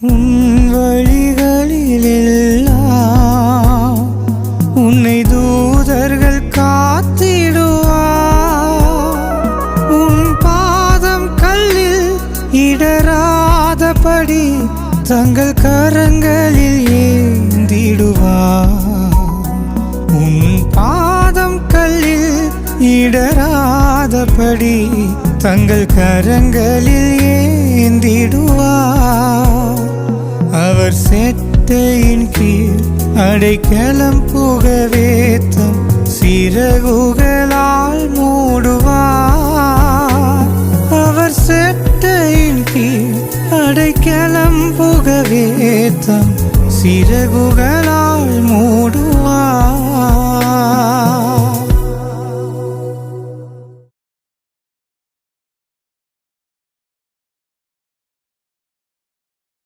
உன் வழிகளிலெல்லாம் உன்னை தூதர்கள் காத்திடுவார். உன் பாதம் கல்லில் இடராதபடி தங்கள் கரங்களில் ஏந்திடுவார். உன் பாதம் கல்லில் இடராதபடி தங்கள் கரங்களில் ஏந்திடுவார். அவர் செட்டையின் கீழ் அடைக்கலம் புகவே தம் சிறகுகளால் மூடுவார். அவர் செட்டையின் கீழ் அடைக்கலம் புகவே தம் சிறகுகளால் மூடுவார்.